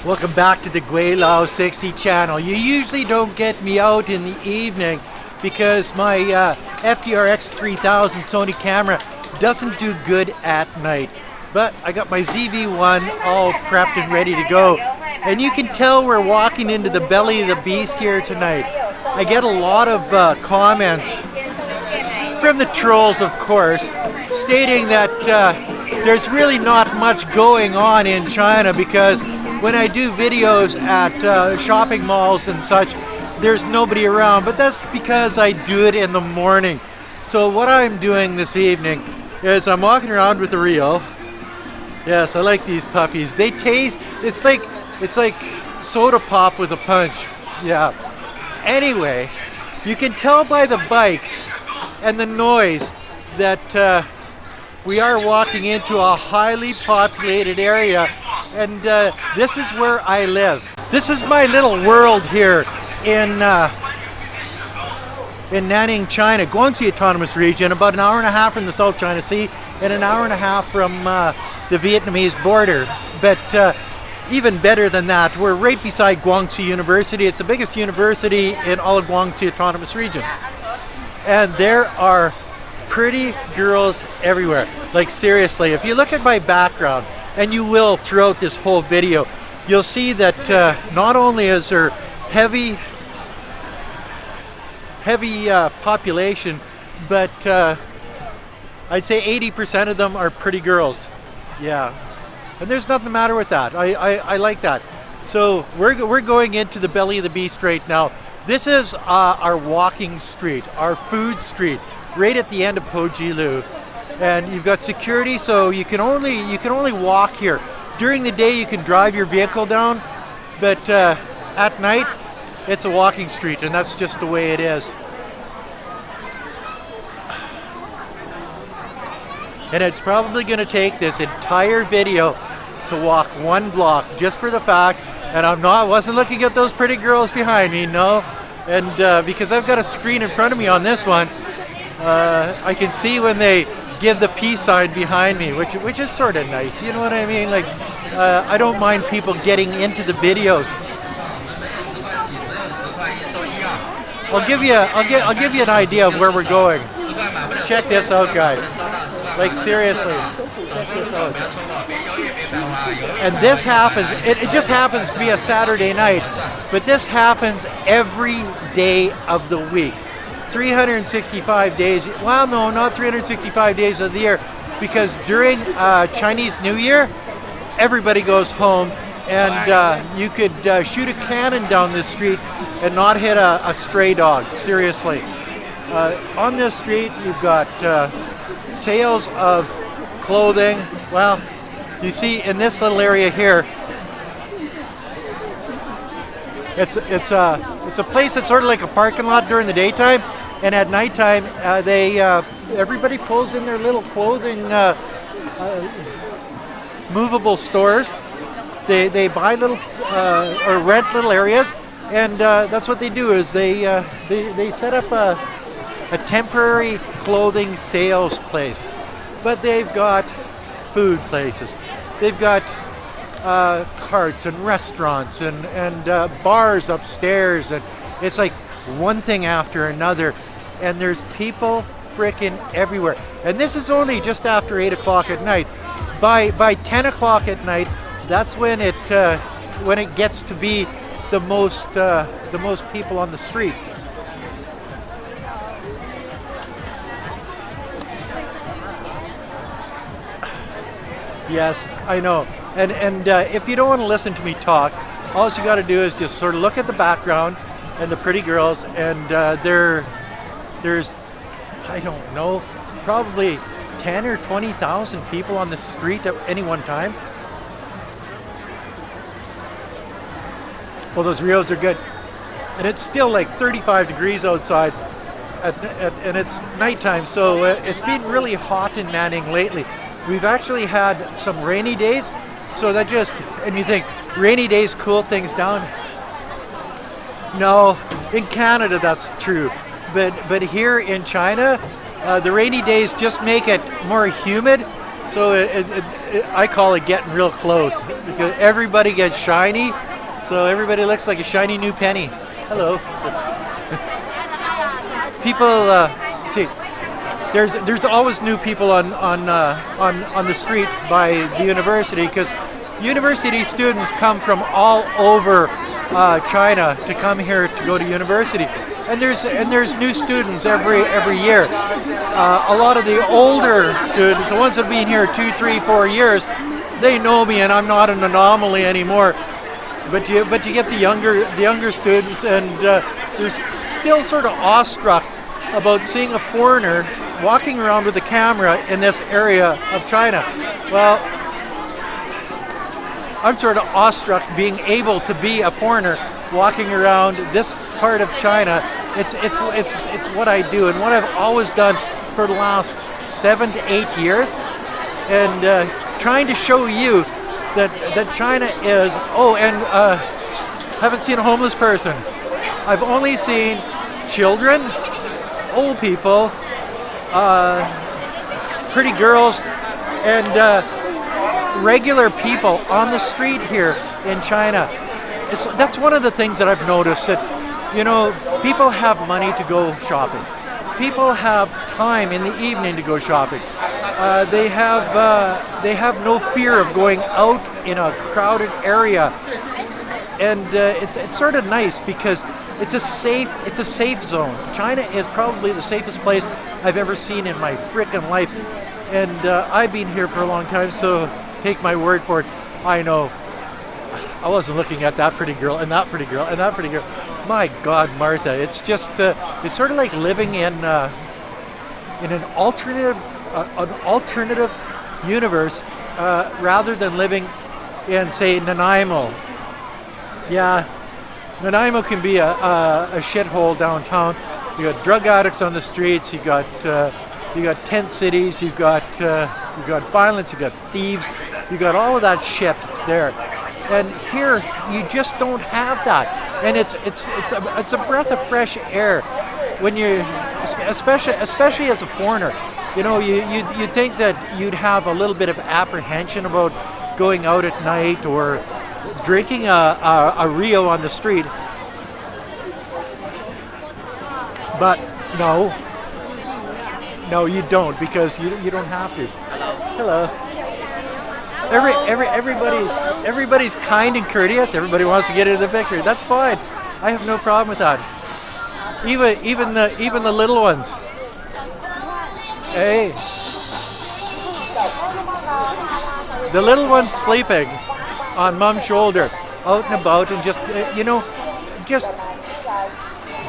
Welcome back to the Gweilo 60 channel. You usually don't get me out in the evening because my FDRX 3000 Sony camera doesn't do good at night. But I got my ZV-1 all prepped and ready to go. And you can tell we're walking into the belly of the beast here tonight. I get a lot of comments from the trolls, of course, stating that there's really not much going on in China because when I do videos at shopping malls and such, there's nobody around, but that's because I do it in the morning. So what I'm doing this evening is I'm walking around with a Rio. Yes, I like these puppies. They taste, it's like soda pop with a punch. Yeah. Anyway, you can tell by the bikes and the noise that we are walking into a highly populated area, and this is where I live. This is my little world here in Nanning, China, Guangxi Autonomous Region, about an hour and a half from the South China Sea and an hour and a half from the Vietnamese border. But even better than that, we're right beside Guangxi University. It's the biggest university in all of Guangxi Autonomous Region. And there are pretty girls everywhere. Like seriously, if you look at my background, and you will throughout this whole video, you'll see that not only is there heavy population, but I'd say 80% of them are pretty girls. Yeah, and there's nothing the matter with that. I like that. So we're going into the belly of the beast right now. This is our walking street, our food street, right at the end of Ho Chi Lu. And you've got security, so you can only walk here. During the day you can drive your vehicle down, but at night it's a walking street, and that's just the way it is. And it's probably going to take this entire video to walk one block just for the fact, and wasn't looking at those pretty girls behind me, no. And because I've got a screen in front of me on this one, I can see when they give the peace sign behind me, which is sort of nice. You know what I mean? Like, I don't mind people getting into the videos. I'll give you an idea of where we're going. Check this out, guys. Like seriously, check this out. And this happens. It just happens to be a Saturday night, but this happens every day of the week. 365 days, well no, not 365 days of the year, because during Chinese New Year, everybody goes home, and you could shoot a cannon down this street and not hit a stray dog, seriously. On this street, you've got sales of clothing. Well, you see in this little area here, it's a place that's sort of like a parking lot during the daytime, and at nighttime everybody pulls in their little clothing movable stores. They buy little or rent little areas, and that's what they do is they set up a temporary clothing sales place. But they've got food places, they've got carts and restaurants and bars upstairs, and it's like one thing after another, and there's people frickin' everywhere. And this is only just after 8 o'clock at night. By 10 o'clock at night, that's when it gets to be the most people on the street. Yes, I know. And if you don't want to listen to me talk, all you got to do is just sort of look at the background and the pretty girls, and there's, I don't know, probably 10 or 20,000 people on the street at any one time. Well, those Rios are good. And it's still like 35 degrees outside, and it's nighttime, so it's been really hot in Nanning lately. We've actually had some rainy days, so that just, and you think, rainy days cool things down? No, in Canada that's true, but here in China, the rainy days just make it more humid, So I call it getting real close because everybody gets shiny. So everybody looks like a shiny new penny. Hello. People see. There's always new people on the street by the university because university students come from all over China to come here to go to university, and there's new students every year. A lot of the older students, the ones that have been here 2, 3, 4 years, they know me, and I'm not an anomaly anymore. But you get the younger students, and they're still sort of awestruck about seeing a foreigner walking around with a camera in this area of China. Well, I'm sort of awestruck being able to be a foreigner walking around this part of China. It's what I do and what I've always done for the last 7 to 8 years, and trying to show you that China is. Oh, and haven't seen a homeless person. I've only seen children, old people, pretty girls, and regular people on the street here in China. That's one of the things that I've noticed, that people have money to go shopping. People have time in the evening to go shopping. They have no fear of going out in a crowded area, and it's sort of nice because it's a safe zone. China is probably the safest place I've ever seen in my frickin' life, and I've been here for a long time, so take my word for it. I know I wasn't looking at that pretty girl and that pretty girl and that pretty girl. My God, Martha, it's just it's sort of like living in an alternative universe rather than living in, say, Nanaimo. Yeah, Nanaimo can be a shithole downtown. You got drug addicts on the streets. You got tent cities. You got violence. You got thieves. You got all of that shit there. And here you just don't have that. And it's a breath of fresh air when you, especially as a foreigner. You think that you'd have a little bit of apprehension about going out at night or drinking a Rio on the street. But no, you don't, because you don't have to. Hello. Everybody's kind and courteous. Everybody wants to get into the picture. That's fine. I have no problem with that. Even the little ones. Hey, the little one's sleeping on Mom's shoulder, out and about, and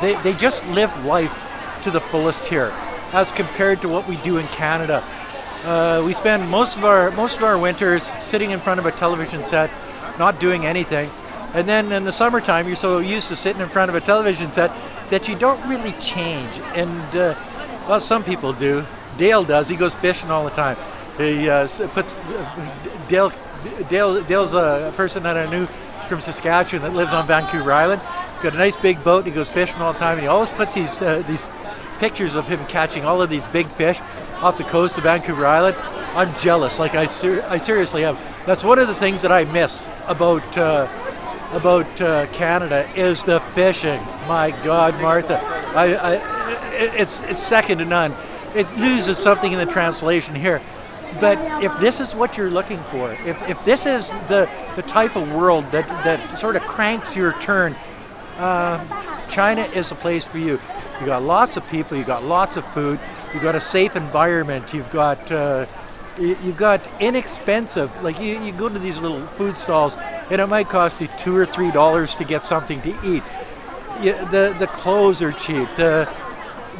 they just live life to the fullest here, as compared to what we do in Canada. We spend most of our winters sitting in front of a television set, not doing anything, and then in the summertime you're so used to sitting in front of a television set that you don't really change. And well, some people do. Dale does. He goes fishing all the time. He puts Dale's a person that I knew from Saskatchewan that lives on Vancouver Island. He's got a nice big boat. And he goes fishing all the time. And he always puts these pictures of him catching all of these big fish off the coast of Vancouver Island. I'm jealous. Like I seriously am. That's one of the things that I miss about Canada is the fishing. My God, Martha, it's second to none. It loses something in the translation here. But if this is what you're looking for, if this is the type of world that sort of cranks your turn, China is a place for you. You got lots of people, you got lots of food, you got a safe environment, you've got inexpensive, like you go to these little food stalls and it might cost you $2 or $3 to get something to eat. The clothes are cheap,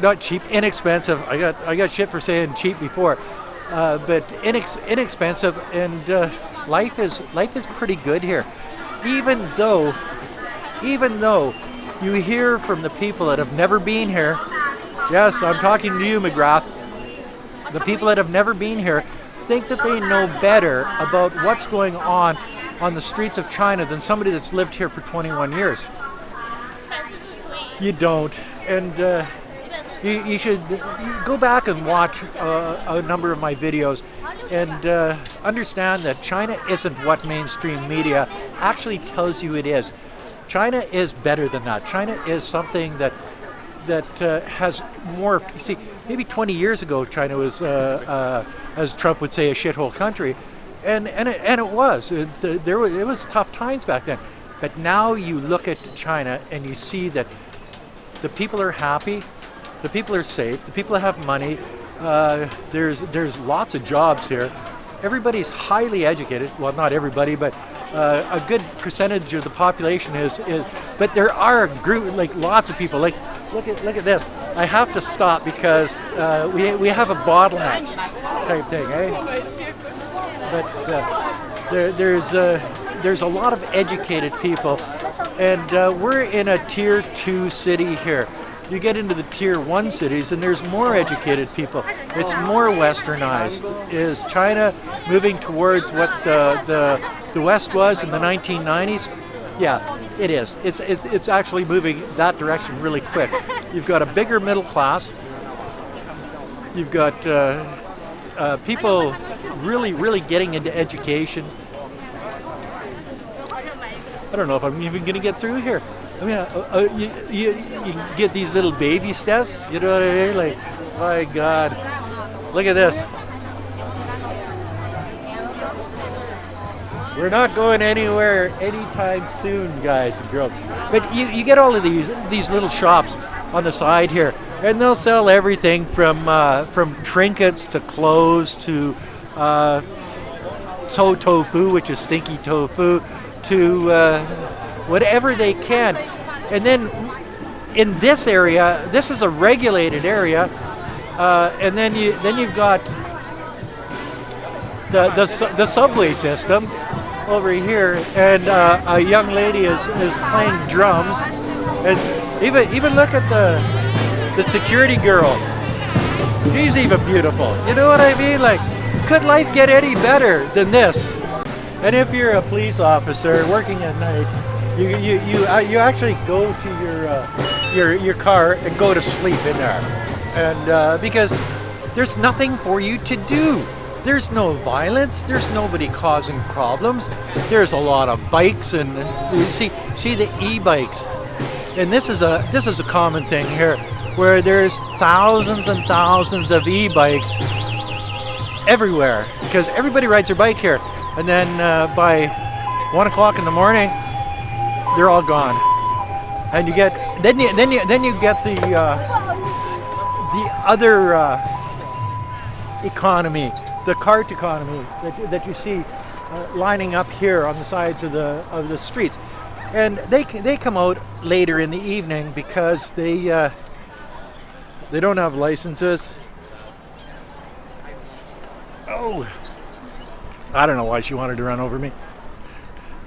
not cheap, inexpensive. I got shit for saying cheap before, but inexpensive, and life is pretty good here, even though you hear from the people that have never been here. Yes, I'm talking to you, McGrath. The people that have never been here think that they know better about what's going on the streets of China than somebody that's lived here for 21 years. You don't, and you should go back and watch a number of my videos, and understand that China isn't what mainstream media actually tells you it is. China is better than that. China is something that has more. You see, maybe 20 years ago, China was, as Trump would say, a shithole country, and it was. It was tough times back then. But now you look at China and you see that the people are happy, the people are safe, the people have money. There's lots of jobs here. Everybody's highly educated. Well, not everybody, but a good percentage of the population is. But there are a group, like lots of people. Like look at this. I have to stop because we have a bottleneck type thing, eh? But there's a lot of educated people, and we're in a tier 2 city here. You get into the tier 1 cities and there's more educated people. It's more westernized. Is China moving towards what the West was in the 1990s? Yeah, it is. It's actually moving that direction really quick. You've got a bigger middle class. You've got people really getting into education. I don't know if I'm even going to get through here. I mean, you get these little baby steps, you know what I mean? Like, my God, look at this. We're not going anywhere anytime soon, guys and girls. But you get all of these little shops on the side here, and they'll sell everything from trinkets to clothes to tofu, which is stinky tofu, to whatever they can. And then in this area, this is a regulated area, and then you've got the subway system over here, and a young lady is playing drums, and even look at the security girl. She's even beautiful. You know what I mean? Like, could life get any better than this? And if you're a police officer working at night, you actually go to your car and go to sleep in there, and because there's nothing for you to do. There's no violence. There's nobody causing problems. There's a lot of bikes, and you see the e-bikes, and this is a common thing here, where there's thousands and thousands of e-bikes everywhere because everybody rides their bike here. And then by 1 o'clock in the morning, they're all gone. And you get then you get the other economy, the cart economy that you see lining up here on the sides of the streets, and they come out later in the evening because they don't have licenses. Oh. I don't know why she wanted to run over me.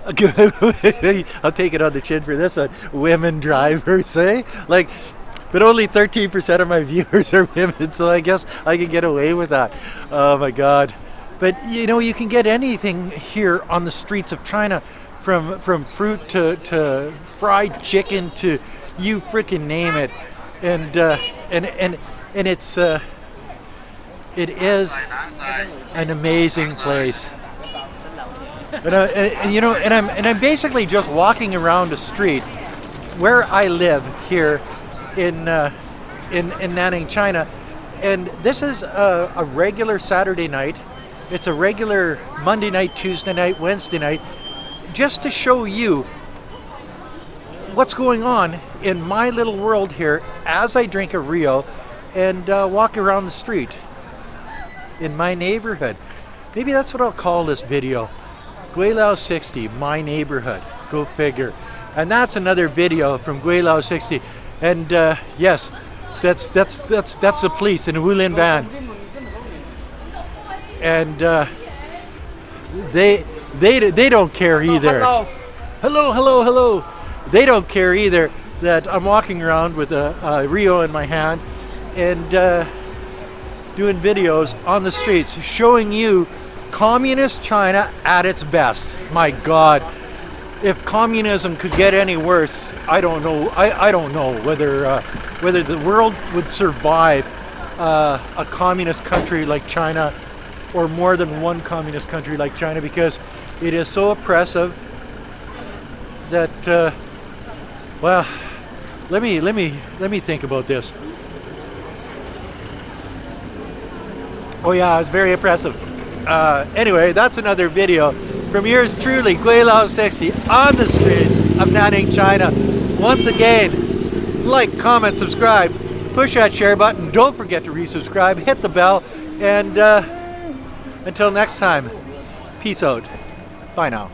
I'll take it on the chin for this one. Women drivers, eh? Like, but only 13% of my viewers are women, so I guess I can get away with that. Oh my God. But you know, you can get anything here on the streets of China, from fruit to fried chicken to you freaking name it. And it's it is an amazing place. And I'm basically just walking around a street where I live here in Nanning, China, and this is a regular Saturday night. It's a regular Monday night, Tuesday night, Wednesday night, just to show you what's going on in my little world here as I drink a Rio and walk around the street in my neighborhood. Maybe that's what I'll call this video. Gweilo 60, my neighborhood. Go figure. And that's another video from Gweilo 60. And yes, that's the police in a Wulin van. And they don't care either. Hello. They don't care either that I'm walking around with a Rio in my hand and doing videos on the streets, showing you communist China at its best. My God, if communism could get any worse, I don't know. I don't know whether the world would survive a communist country like China or more than one communist country like China, because it is so oppressive that well, let me think about this. Oh yeah, it's very oppressive. Anyway, that's another video from yours truly, Gweilo 60, on the streets of Nanning, China. Once again, like, comment, subscribe, push that share button. Don't forget to resubscribe, hit the bell, and until next time, peace out. Bye now.